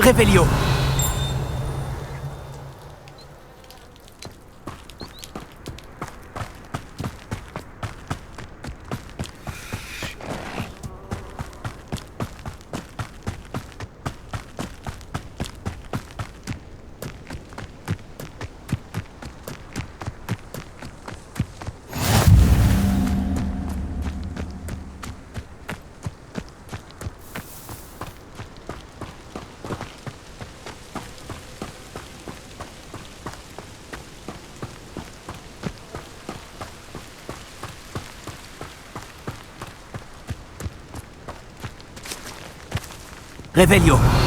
Revelio. Revelio.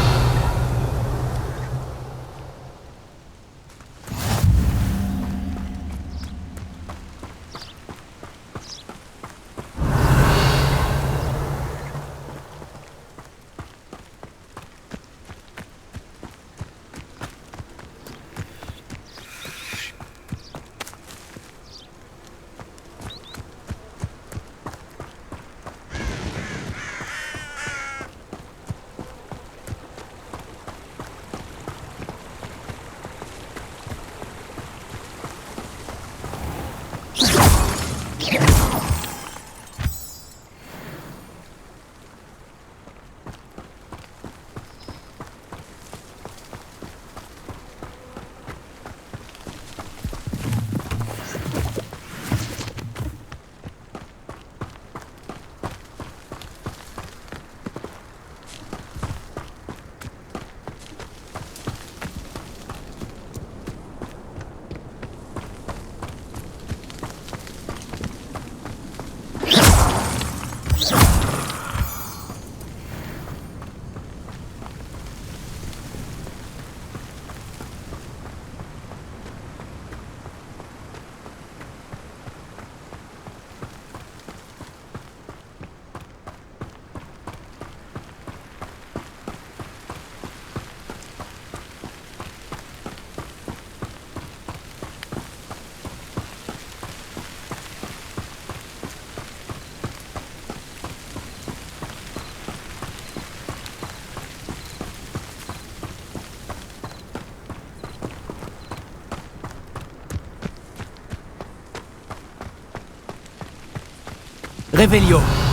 Revelio.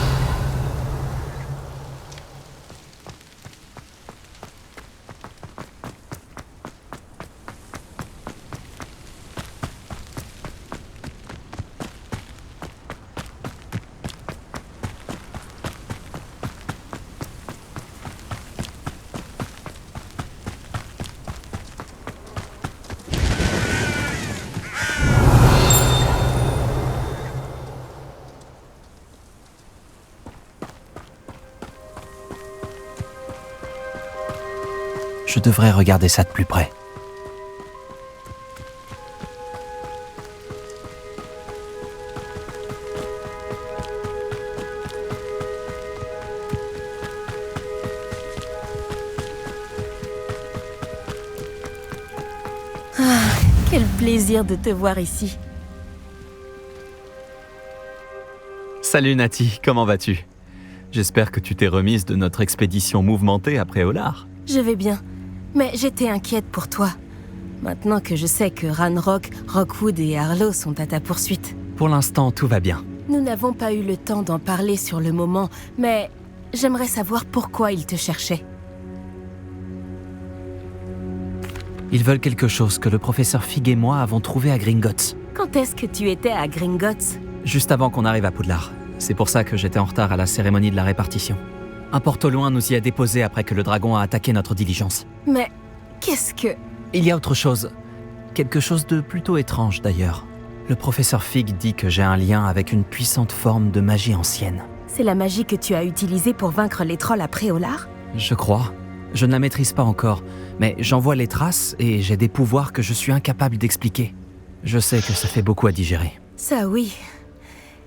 Je devrais regarder ça de plus près. Quel plaisir de te voir ici. Salut Nati, comment vas-tu? J'espère que tu t'es remise de notre expédition mouvementée après Olar. Je vais bien, mais j'étais inquiète pour toi. Maintenant que je sais que Ranrock, Rockwood et Harlow sont à ta poursuite. Pour l'instant, tout va bien. Nous n'avons pas eu le temps d'en parler sur le moment, mais j'aimerais savoir pourquoi ils te cherchaient. Ils veulent quelque chose que le professeur Fig et moi avons trouvé à Gringotts. Quand est-ce que tu étais à Gringotts? Juste avant qu'on arrive à Poudlard. C'est pour ça que j'étais en retard à la cérémonie de la répartition. Un porte au loin nous y a déposés après que le dragon a attaqué notre diligence. Mais qu'est-ce que... Il y a autre chose. Quelque chose de plutôt étrange d'ailleurs. Le professeur Fig dit que j'ai un lien avec une puissante forme de magie ancienne. C'est la magie que tu as utilisée pour vaincre les trolls après Olar? Je crois. Je ne la maîtrise pas encore, mais j'en vois les traces et j'ai des pouvoirs que je suis incapable d'expliquer. Je sais que ça fait beaucoup à digérer. Ça oui.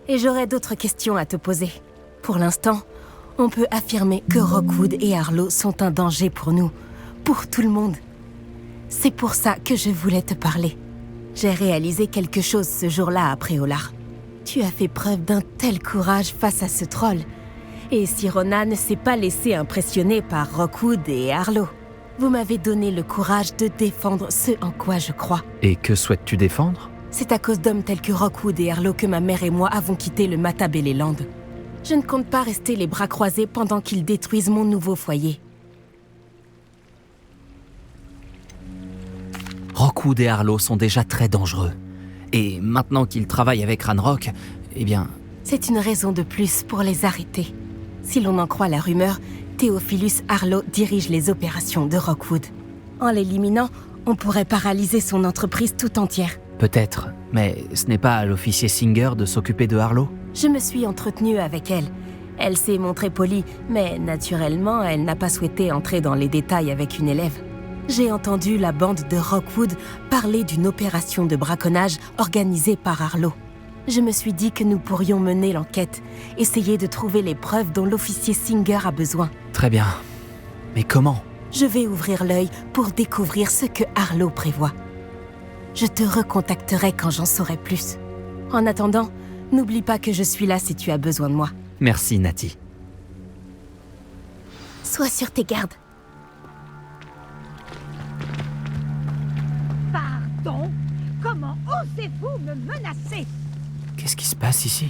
Et j'aurais d'autres questions à te poser. Pour l'instant, on peut affirmer que Rockwood et Harlow sont un danger pour nous, pour tout le monde. C'est pour ça que je voulais te parler. J'ai réalisé quelque chose ce jour-là après Olar. Tu as fait preuve d'un tel courage face à ce troll. Et Sirona ne s'est pas laissé impressionner par Rockwood et Harlow. Vous m'avez donné le courage de défendre ce en quoi je crois. Et que souhaites-tu défendre ? C'est à cause d'hommes tels que Rockwood et Harlow que ma mère et moi avons quitté le Matabeleland. Je ne compte pas rester les bras croisés pendant qu'ils détruisent mon nouveau foyer. Rockwood et Harlow sont déjà très dangereux. Et maintenant qu'ils travaillent avec Ranrock, eh bien... C'est une raison de plus pour les arrêter. Si l'on en croit la rumeur, Theophilus Harlow dirige les opérations de Rockwood. En l'éliminant, on pourrait paralyser son entreprise tout entière. Peut-être, mais ce n'est pas à l'officier Singer de s'occuper de Harlow ? Je me suis entretenue avec elle. Elle s'est montrée polie, mais naturellement, elle n'a pas souhaité entrer dans les détails avec une élève. J'ai entendu la bande de Rockwood parler d'une opération de braconnage organisée par Harlow. Je me suis dit que nous pourrions mener l'enquête, essayer de trouver les preuves dont l'officier Singer a besoin. Très bien. Mais comment ? Je vais ouvrir l'œil pour découvrir ce que Harlow prévoit. Je te recontacterai quand j'en saurai plus. En attendant, n'oublie pas que je suis là si tu as besoin de moi. Merci, Nati. Sois sur tes gardes. Pardon? Comment osez-vous me menacer? Qu'est-ce qui se passe ici ?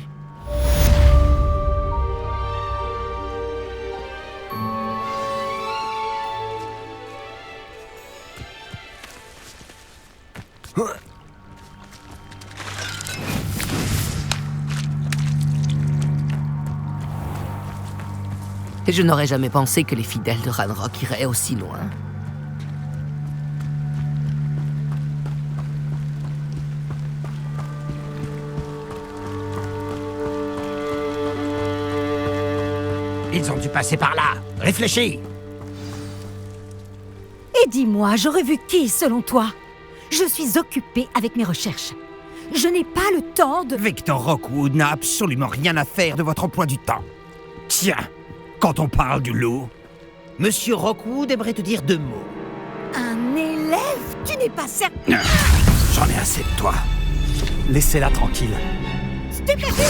Et je n'aurais jamais pensé que les fidèles de Ranrock iraient aussi loin. Ils ont dû passer par là. Réfléchis. Et dis-moi, j'aurais vu qui, selon toi? Je suis occupée avec mes recherches. Je n'ai pas le temps de... Victor Rockwood n'a absolument rien à faire de votre emploi du temps. Tiens, quand on parle du loup, Monsieur Rockwood aimerait te dire 2 mots. Un élève? Tu n'es pas certain... J'en ai assez de toi. Laissez-la tranquille. Stupéfique!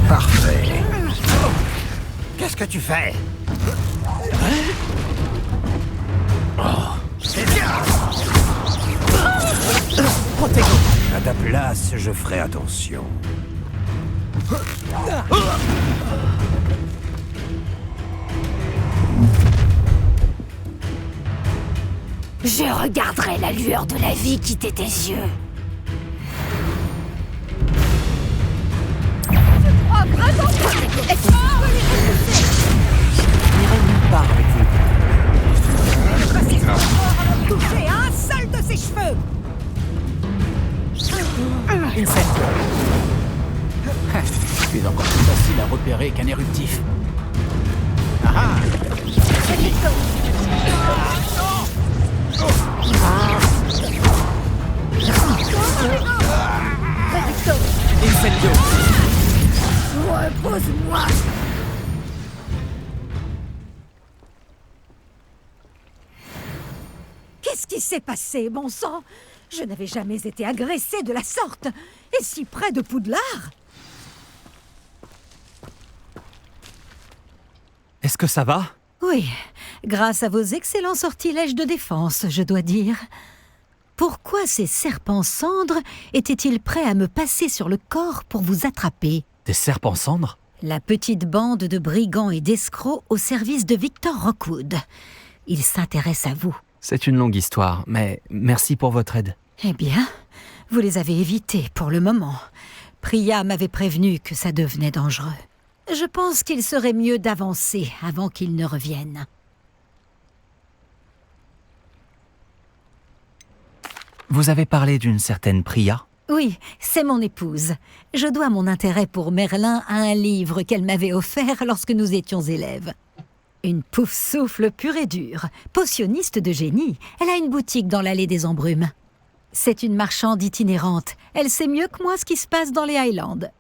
Parfait. Qu'est-ce que tu fais? À ta place, je ferai attention. Je regarderai la lueur de la vie quitter tes yeux. Tu crois vraiment que... Est-ce que tu peux les repousser? Je n'irai nulle part avec vous. Précise pas avant de toucher un seul de ses cheveux. Insecte. Tu es encore plus facile à repérer qu'un éruptif. Ah ah! Incendio! Repose-moi. Qu'est-ce qui s'est passé, bon sang? Je n'avais jamais été agressée de la sorte, et si près de Poudlard. Est-ce que ça va? Oui, grâce à vos excellents sortilèges de défense, je dois dire. Pourquoi ces serpents cendres étaient-ils prêts à me passer sur le corps pour vous attraper? Des serpents cendres? La petite bande de brigands et d'escrocs au service de Victor Rockwood. Ils s'intéressent à vous. C'est une longue histoire, mais merci pour votre aide. Eh bien, vous les avez évités pour le moment. Priya m'avait prévenu que ça devenait dangereux. Je pense qu'il serait mieux d'avancer avant qu'ils ne reviennent. Vous avez parlé d'une certaine Priya? Oui, c'est mon épouse. Je dois mon intérêt pour Merlin à un livre qu'elle m'avait offert lorsque nous étions élèves. Une pouf-souffle pure et dure, potionniste de génie. Elle a une boutique dans l'allée des Embrumes. C'est une marchande itinérante. Elle sait mieux que moi ce qui se passe dans les Highlands.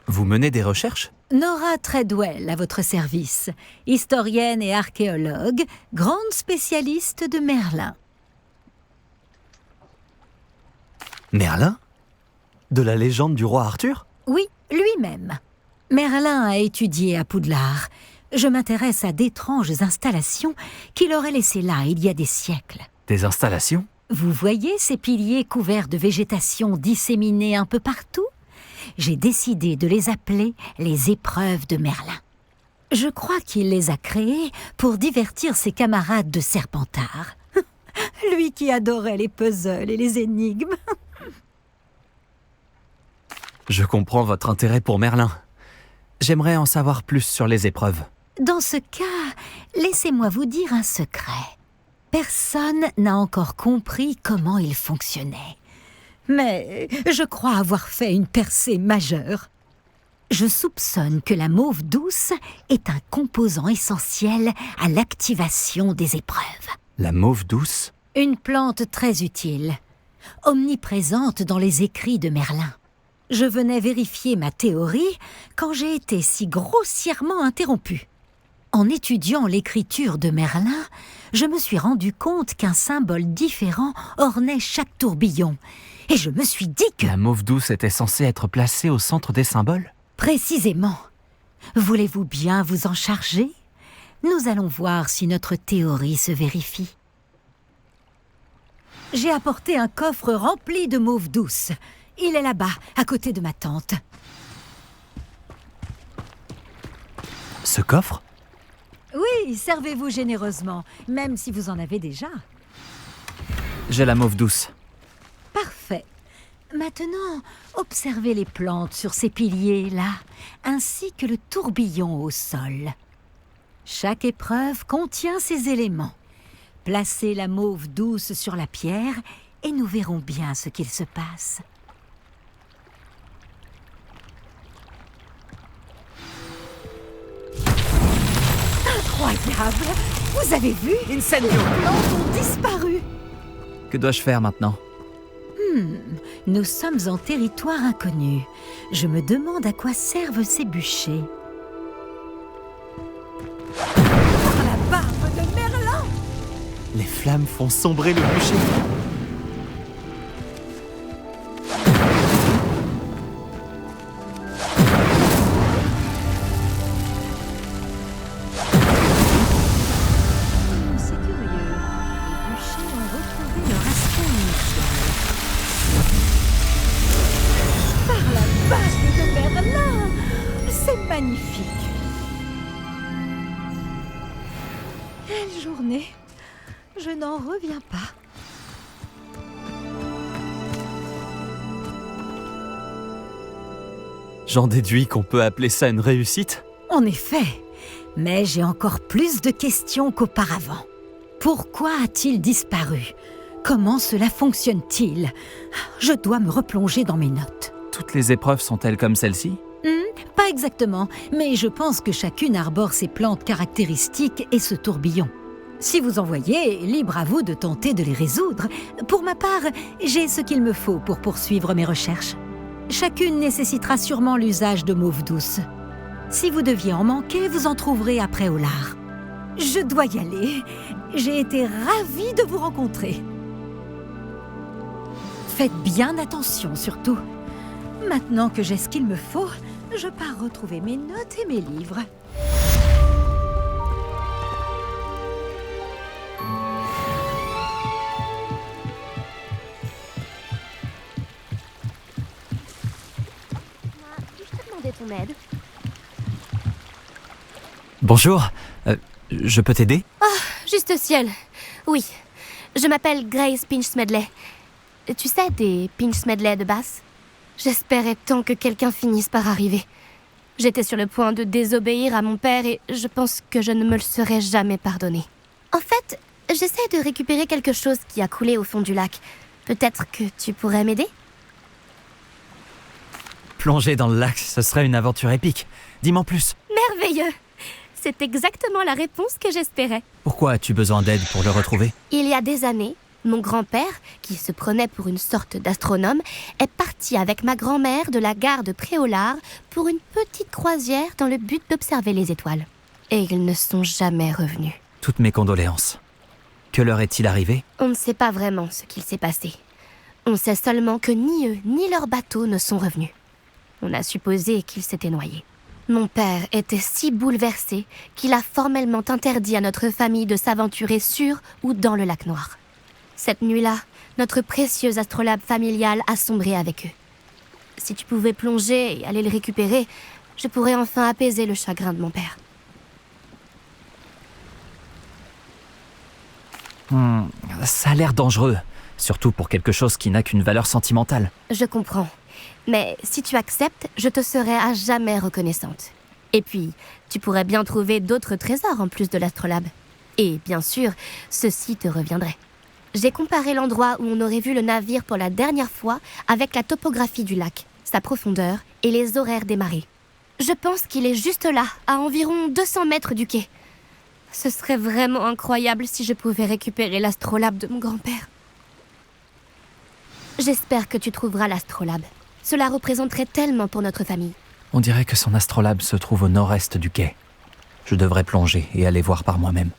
Vous menez des recherches? Nora Treadwell à votre service, historienne et archéologue, grande spécialiste de Merlin. Merlin? De la légende du roi Arthur? Oui, lui-même. Merlin a étudié à Poudlard. Je m'intéresse à d'étranges installations qu'il aurait laissées là il y a des siècles. Des installations? Vous voyez ces piliers couverts de végétation disséminés un peu partout? J'ai décidé de les appeler les épreuves de Merlin. Je crois qu'il les a créées pour divertir ses camarades de Serpentard. Lui qui adorait les puzzles et les énigmes. Je comprends votre intérêt pour Merlin. J'aimerais en savoir plus sur les épreuves. Dans ce cas, laissez-moi vous dire un secret. Personne n'a encore compris comment il fonctionnait. Mais je crois avoir fait une percée majeure. Je soupçonne que la mauve douce est un composant essentiel à l'activation des épreuves. La mauve douce? Une plante très utile, omniprésente dans les écrits de Merlin. Je venais vérifier ma théorie quand j'ai été si grossièrement interrompue. En étudiant l'écriture de Merlin, je me suis rendu compte qu'un symbole différent ornait chaque tourbillon. Et je me suis dit que... La mauve douce était censée être placée au centre des symboles? Précisément. Voulez-vous bien vous en charger? Nous allons voir si notre théorie se vérifie. J'ai apporté un coffre rempli de mauve douce. Il est là-bas, à côté de ma tante. Ce coffre? Oui, servez-vous généreusement, même si vous en avez déjà. J'ai la mauve douce. Parfait. Maintenant, observez les plantes sur ces piliers-là, ainsi que le tourbillon au sol. Chaque épreuve contient ces éléments. Placez la mauve douce sur la pierre et nous verrons bien ce qu'il se passe. Incroyable! Vous avez vu? Incendio! Les plantes ont disparu! Que dois-je faire maintenant? Nous sommes en territoire inconnu. Je me demande à quoi servent ces bûchers. Par la barbe de Merlin! Les flammes font sombrer le bûcher. C'est curieux. Les bûchers ont retrouvé leur aspect initial. Par la barbe de Merlin! C'est magnifique! Quelle journée! Je n'en reviens pas. J'en déduis qu'on peut appeler ça une réussite? En effet, mais j'ai encore plus de questions qu'auparavant. Pourquoi a-t-il disparu? Comment cela fonctionne-t-il? Je dois me replonger dans mes notes. Toutes les épreuves sont-elles comme celle-ci? Pas exactement, mais je pense que chacune arbore ses plantes caractéristiques et ce tourbillon. Si vous en voyez, libre à vous de tenter de les résoudre. Pour ma part, j'ai ce qu'il me faut pour poursuivre mes recherches. Chacune nécessitera sûrement l'usage de mauve douce. Si vous deviez en manquer, vous en trouverez après au lard. Je dois y aller. J'ai été ravie de vous rencontrer. Faites bien attention surtout. Maintenant que j'ai ce qu'il me faut, je pars retrouver mes notes et mes livres. Puis-je te demander ton aide? Bonjour, je peux t'aider? Juste ciel. Oui. Je m'appelle Grace Pinch Smedley. Tu sais, des Pinch Smedley de Bass? J'espérais tant que quelqu'un finisse par arriver. J'étais sur le point de désobéir à mon père et je pense que je ne me le serais jamais pardonné. En fait, j'essaie de récupérer quelque chose qui a coulé au fond du lac. Peut-être que tu pourrais m'aider? Plonger dans le lac, ce serait une aventure épique. Dis-moi plus. Merveilleux! C'est exactement la réponse que j'espérais. Pourquoi as-tu besoin d'aide pour le retrouver? Il y a des années, mon grand-père, qui se prenait pour une sorte d'astronome, est parti avec ma grand-mère de la gare de Préolard pour une petite croisière dans le but d'observer les étoiles. Et ils ne sont jamais revenus. Toutes mes condoléances. Que leur est-il arrivé? On ne sait pas vraiment ce qu'il s'est passé. On sait seulement que ni eux ni leur bateau ne sont revenus. On a supposé qu'ils s'étaient noyés. Mon père était si bouleversé qu'il a formellement interdit à notre famille de s'aventurer sur ou dans le lac Noir. Cette nuit-là, notre précieux astrolabe familial a sombré avec eux. Si tu pouvais plonger et aller le récupérer, je pourrais enfin apaiser le chagrin de mon père. Ça a l'air dangereux, surtout pour quelque chose qui n'a qu'une valeur sentimentale. Je comprends. Mais si tu acceptes, je te serai à jamais reconnaissante. Et puis, tu pourrais bien trouver d'autres trésors en plus de l'astrolabe. Et bien sûr, ceci te reviendrait. J'ai comparé l'endroit où on aurait vu le navire pour la dernière fois avec la topographie du lac, sa profondeur et les horaires des marées. Je pense qu'il est juste là, à environ 200 mètres du quai. Ce serait vraiment incroyable si je pouvais récupérer l'astrolabe de mon grand-père. J'espère que tu trouveras l'astrolabe. Cela représenterait tellement pour notre famille. On dirait que son astrolabe se trouve au nord-est du quai. Je devrais plonger et aller voir par moi-même.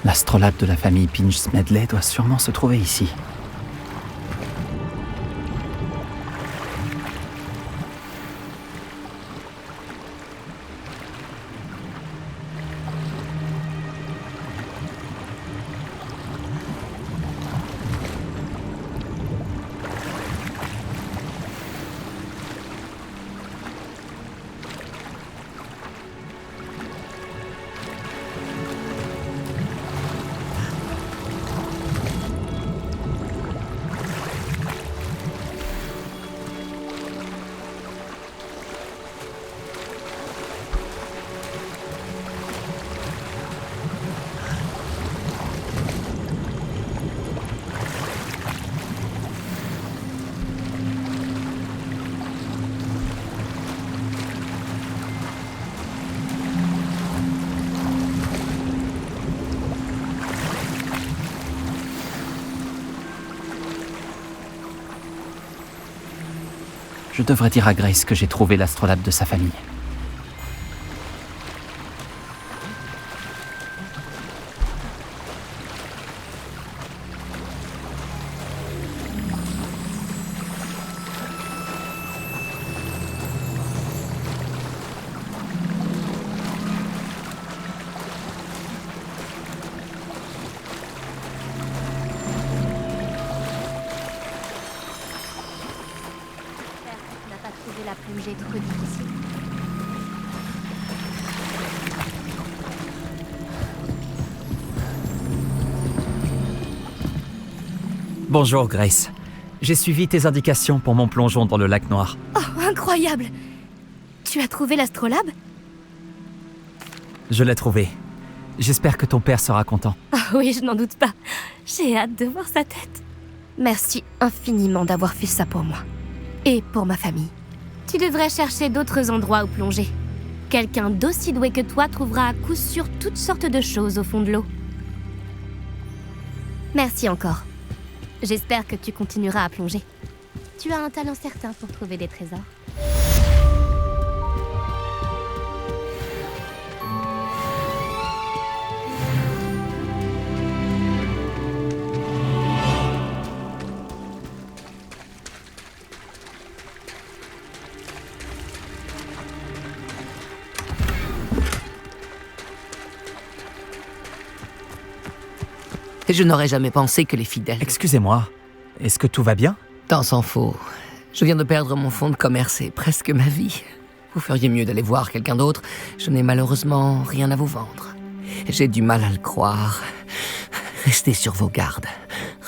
L'astrolabe de la famille Pinch Smedley doit sûrement se trouver ici. Je devrais dire à Grace que j'ai trouvé l'astrolabe de sa famille. Bonjour, Grace. J'ai suivi tes indications pour mon plongeon dans le lac noir. Oh, incroyable! Tu as trouvé l'astrolabe? Je l'ai trouvé. J'espère que ton père sera content. Ah oui, je n'en doute pas. J'ai hâte de voir sa tête. Merci infiniment d'avoir fait ça pour moi. Et pour ma famille. Tu devrais chercher d'autres endroits où plonger. Quelqu'un d'aussi doué que toi trouvera à coup sûr toutes sortes de choses au fond de l'eau. Merci encore. J'espère que tu continueras à plonger. Tu as un talent certain pour trouver des trésors. Et je n'aurais jamais pensé que les fidèles... Excusez-moi, est-ce que tout va bien? Tant s'en faut. Je viens de perdre mon fonds de commerce et presque ma vie. Vous feriez mieux d'aller voir quelqu'un d'autre. Je n'ai malheureusement rien à vous vendre. J'ai du mal à le croire. Restez sur vos gardes.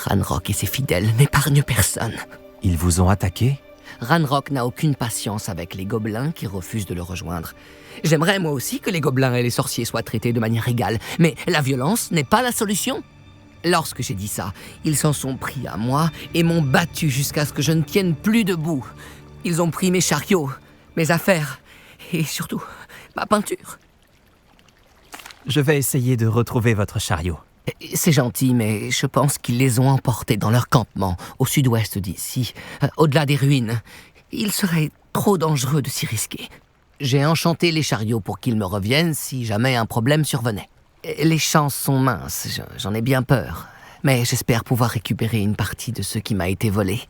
Ranrock et ses fidèles n'épargnent personne. Ils vous ont attaqué? Ranrock n'a aucune patience avec les gobelins qui refusent de le rejoindre. J'aimerais moi aussi que les gobelins et les sorciers soient traités de manière égale, mais la violence n'est pas la solution. Lorsque j'ai dit ça, ils s'en sont pris à moi et m'ont battu jusqu'à ce que je ne tienne plus debout. Ils ont pris mes chariots, mes affaires et surtout ma peinture. Je vais essayer de retrouver votre chariot. C'est gentil, mais je pense qu'ils les ont emportés dans leur campement, au sud-ouest d'ici, au-delà des ruines. Il serait trop dangereux de s'y risquer. J'ai enchanté les chariots pour qu'ils me reviennent si jamais un problème survenait. Les chances sont minces, j'en ai bien peur. Mais j'espère pouvoir récupérer une partie de ce qui m'a été volé.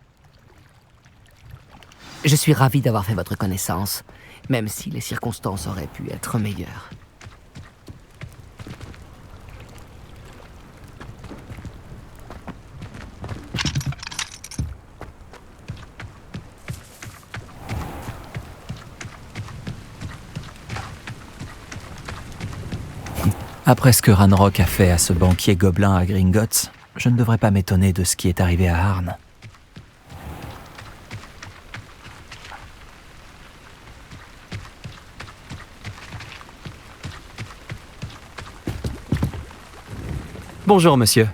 Je suis ravi d'avoir fait votre connaissance, même si les circonstances auraient pu être meilleures. Après ce que Ranrock a fait à ce banquier gobelin à Gringotts, je ne devrais pas m'étonner de ce qui est arrivé à Arn. Bonjour, monsieur.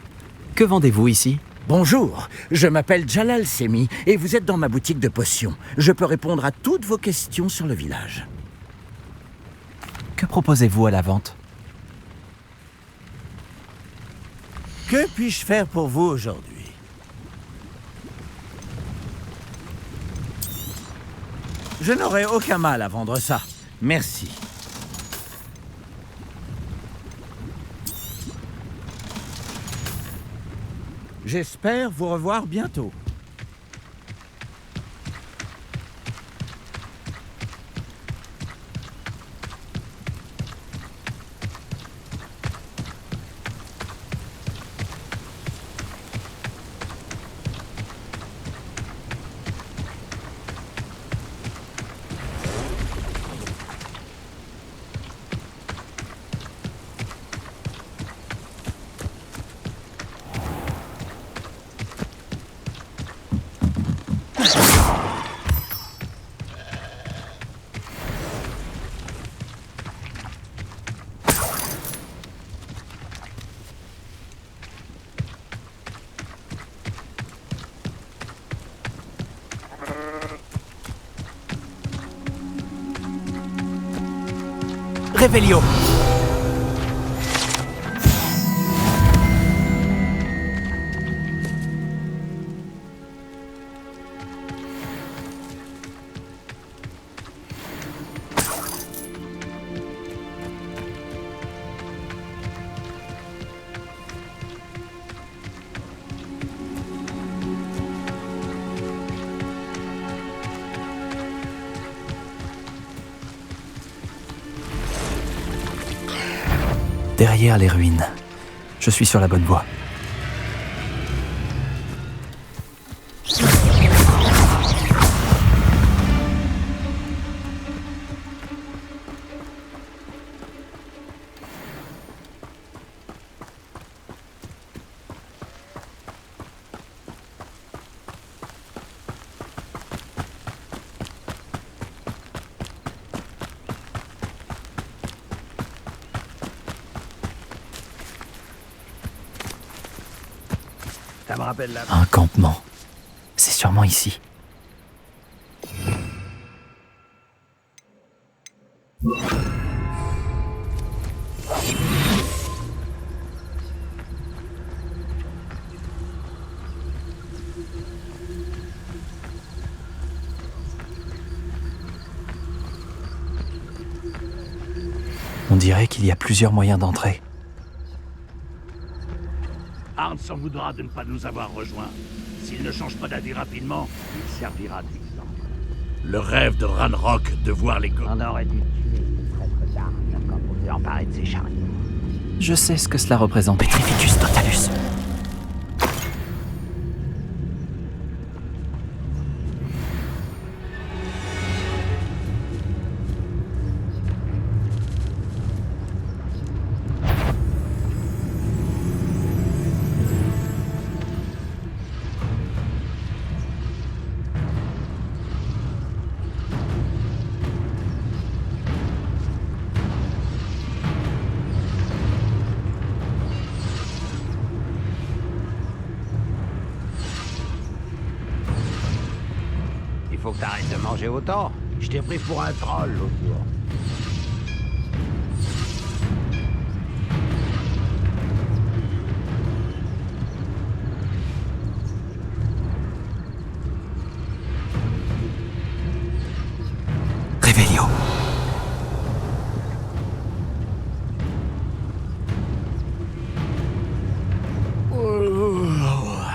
Que vendez-vous ici? Bonjour, je m'appelle Jalal Semi et vous êtes dans ma boutique de potions. Je peux répondre à toutes vos questions sur le village. Que proposez-vous à la vente? Que puis-je faire pour vous aujourd'hui? Je n'aurai aucun mal à vendre ça. Merci. J'espère vous revoir bientôt. Revelio! Derrière les ruines. Je suis sur la bonne voie. Ça me rappelle la... Un campement. C'est sûrement ici. On dirait qu'il y a plusieurs moyens d'entrer. Arne s'en voudra de ne pas nous avoir rejoints. S'il ne change pas d'avis rapidement, il servira d'exemple. Le rêve de Ranrock de voir les gobelins... On aurait dû tuer ce traître d'Arne quand on s'est emparé de ses chariots. Je sais ce que cela représente. Petrificus totalus. Il faut que t'arrêtes de manger autant. Je t'ai pris pour un troll l'autre jour. Revelio.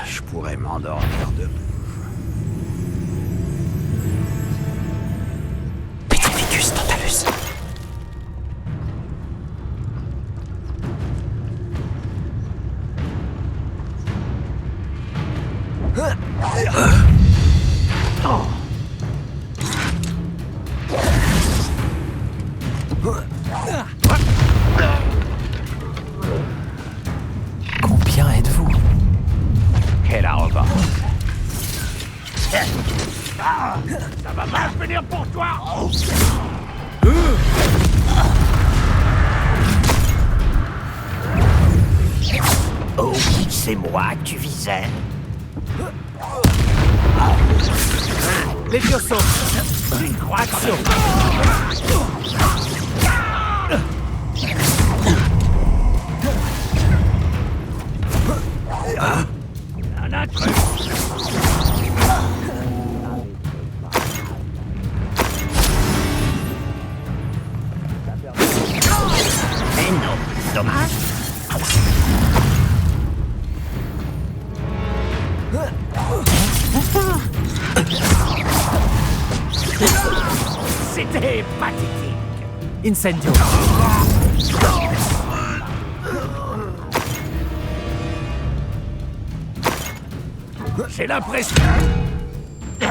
Je pourrais m'endormir debout. Petrificus totalus. Combien êtes-vous? Quelle arrogance. Ça va mal finir pour toi. Oh, c'est moi que tu visais. Levioso. Action. Un intrus. Mais non, dommage. C'était pathétique. Incendio. J'ai l'impression... J'ai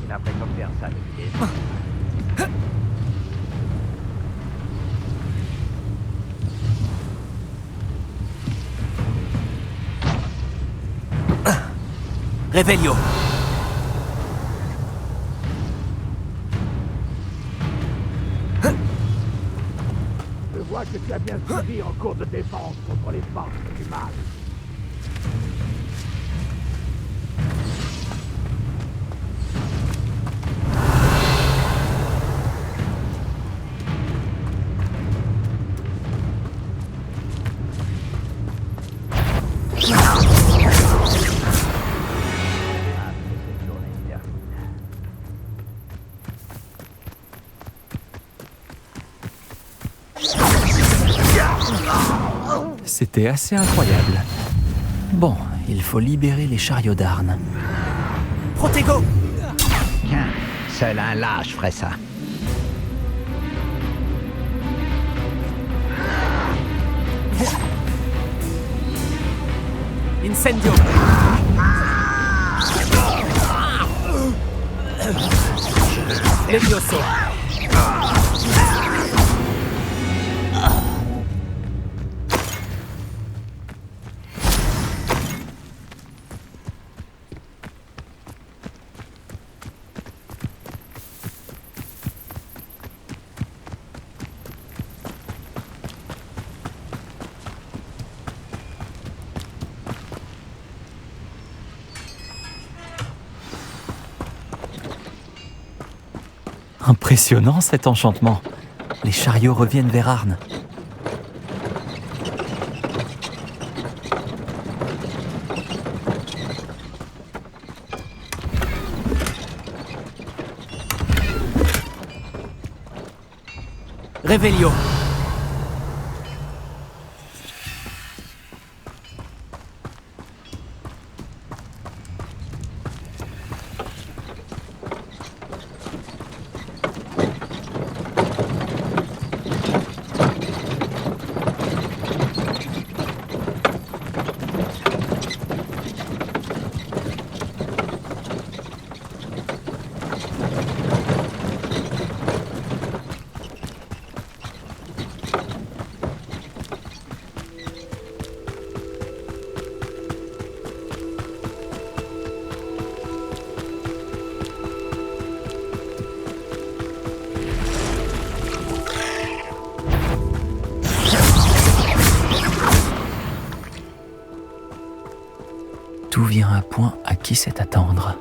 l'impression de faire ça depuis des années. Revelio. Je vois que tu as bien suivi en cours de défense contre les forces du mal. C'était assez incroyable. Bon, il faut libérer les chariots d'Arn. Protego! Tiens, seul un lâche ferait ça. Incendio! Levioso! Impressionnant cet enchantement. Les chariots reviennent vers Arn. Revelio! Tout vient à point à qui sait attendre.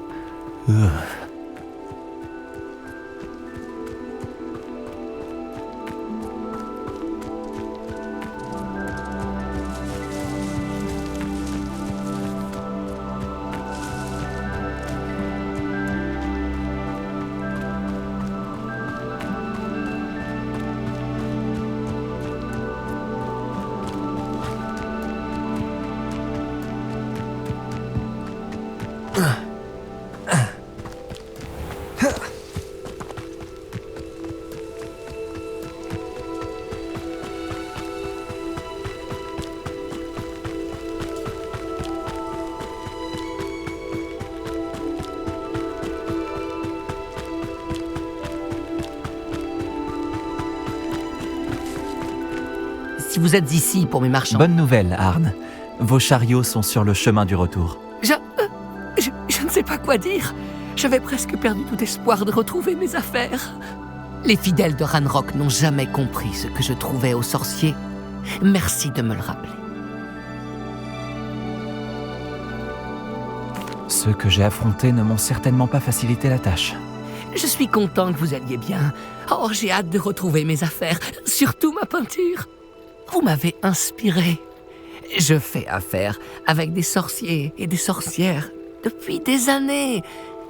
Si vous êtes ici pour mes marchands... Bonne nouvelle, Arn. Vos chariots sont sur le chemin du retour. Je ne sais pas quoi dire. J'avais presque perdu tout espoir de retrouver mes affaires. Les fidèles de Ranrock n'ont jamais compris ce que je trouvais aux sorciers. Merci de me le rappeler. Ceux que j'ai affrontés ne m'ont certainement pas facilité la tâche. Je suis content que vous alliez bien. Oh, j'ai hâte de retrouver mes affaires, surtout ma peinture. Vous m'avez inspiré. Je fais affaire avec des sorciers et des sorcières depuis des années.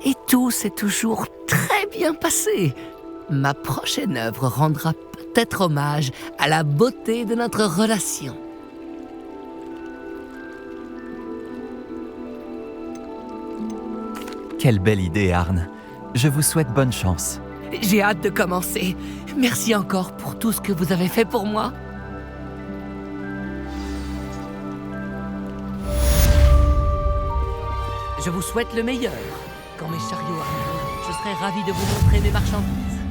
Et tout s'est toujours très bien passé. Ma prochaine œuvre rendra peut-être hommage à la beauté de notre relation. Quelle belle idée, Arn. Je vous souhaite bonne chance. J'ai hâte de commencer. Merci encore pour tout ce que vous avez fait pour moi. Je vous souhaite le meilleur. Quand mes chariots arriveront, je serai ravi de vous montrer mes marchandises.